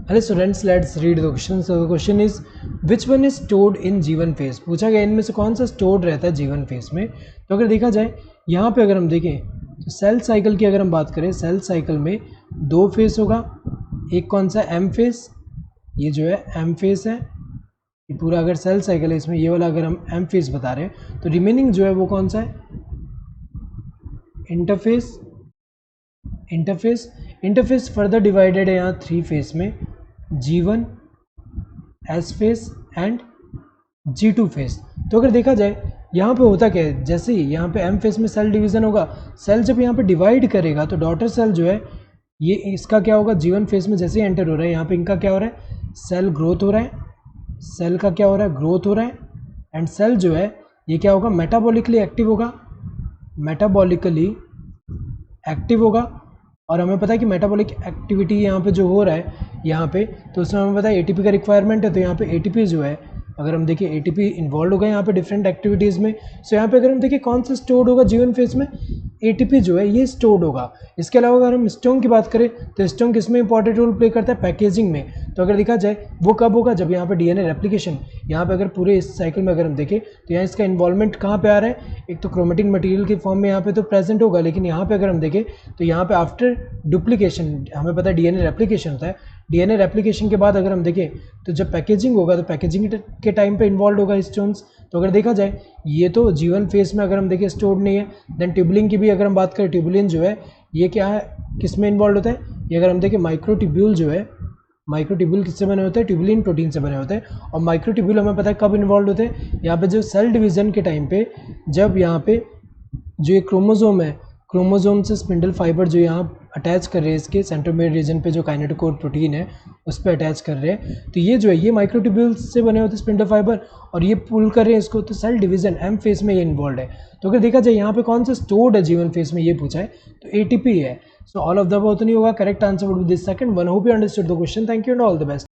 Hello students, let's read the question. So the question is which one is stored in जीवन phase. पूछा गया इनमें से कौन सा स्टोर्ड रहता है जीवन फेज में. तो अगर देखा जाए यहाँ पे अगर हम देखें तो सेल साइकिल की अगर हम बात करें, सेल साइकिल में दो फेज होगा. एक कौन सा एम फेज, ये जो है एम फेज है. ये पूरा अगर सेल साइकिल है इसमें ये वाला अगर हम एम फेज बता रहे हैं तो रिमेनिंग जो है वो कौन सा है, इंटरफेस. इंटरफेस फर्दर डिवाइडेड है यहाँ थ्री फेज में, G1, S face and G2 face. तो अगर देखा जाए यहाँ पे होता क्या है, जैसे ही यहाँ पे M फेस में सेल डिवीजन होगा, सेल जब यहाँ पे डिवाइड करेगा तो डॉटर सेल जो है ये इसका क्या होगा, G1 फेस में जैसे ही एंटर हो रहा है यहाँ पे इनका क्या हो रहा है, सेल ग्रोथ हो रहा है. सेल का क्या हो रहा है, ग्रोथ हो रहा है. एंड सेल जो है ये क्या होगा, मेटाबॉलिकली एक्टिव होगा. मेटाबॉलिकली एक्टिव होगा और हमें पता है कि मेटाबॉलिक एक्टिविटी यहाँ पे जो हो रहा है यहाँ पे, तो उसमें हमें पता है एटीपी का रिक्वायरमेंट है. तो यहाँ पे एटीपी जो है अगर हम देखें एटीपी इन्वॉल्व होगा यहाँ पे डिफरेंट एक्टिविटीज़ में. सो यहाँ पे अगर हम देखें कौन सा स्टोर्ड होगा जीवन फेज में, एटीपी जो है ये स्टोर्ड होगा. इसके अलावा अगर हम स्टोन की बात करें तो स्टोन किस में इंपॉर्टेंट रोल प्ले करता है, पैकेजिंग में. तो अगर देखा जाए वो कब होगा, जब यहाँ पे डीएनए रेप्लिकेशन, यहाँ पे अगर पूरे इस साइकिल में अगर हम देखें तो यहाँ इसका इन्वॉल्वमेंट कहाँ पे आ रहा है, एक तो क्रोमेटिन मटेरियल के फॉर्म में यहाँ पे तो प्रेजेंट होगा, लेकिन यहाँ पे अगर हम देखें तो यहाँ पे आफ्टर डुप्लीकेशन हमें पता है डीएनए रेप्लिकेशन होता है. डीएनए रेप्लिकेशन के बाद अगर हम देखें तो जब पैकेजिंग होगा तो पैकेजिंग के टाइम पे इन्वॉल्व होगा स्टोन्स. तो अगर देखा जाए ये तो जीवन फेज में अगर हम देखें स्टोर्ड नहीं है. देन ट्यूबुलिन की भी अगर हम बात करें, ट्यूबुलिन जो है ये क्या है, किस में इन्वॉल्व होता है, ये अगर हम देखें माइक्रोट्यूब्यूल जो है, माइक्रोट्यूब्यूल किससे बने होते हैं, ट्यूबुलिन प्रोटीन से बने होते हैं. और माइक्रोट्यूब्यूल हमें पता है कब इन्वॉल्व होते हैं, यहाँ पे जो सेल डिवीजन के टाइम पे, जब यहाँ पे जो ये क्रोमोजोम है, क्रोमोजोम से स्पिंडल फाइबर जो यहाँ अटैच कर रहे हैं इसके सेंट्रोमेयर रीजन पे जो काइनेटोकोर प्रोटीन है उस पर अटैच कर रहे हैं. तो ये जो है ये माइक्रोट्यूब्यूल्स से बने होते हैं स्पिंडल फाइबर, और ये पुल कर रहे हैं इसको. तो सेल डिवीजन एम फेज में ये इन्वॉल्व है. तो अगर देखा जाए यहाँ पे कौन सा स्टोर्ड है जीवन फेज में ये पूछा है तो एटीपी है. So all of the above तो नहीं होगा. Correct answer would be this second one. Hope you understood the question. Thank you and all the best.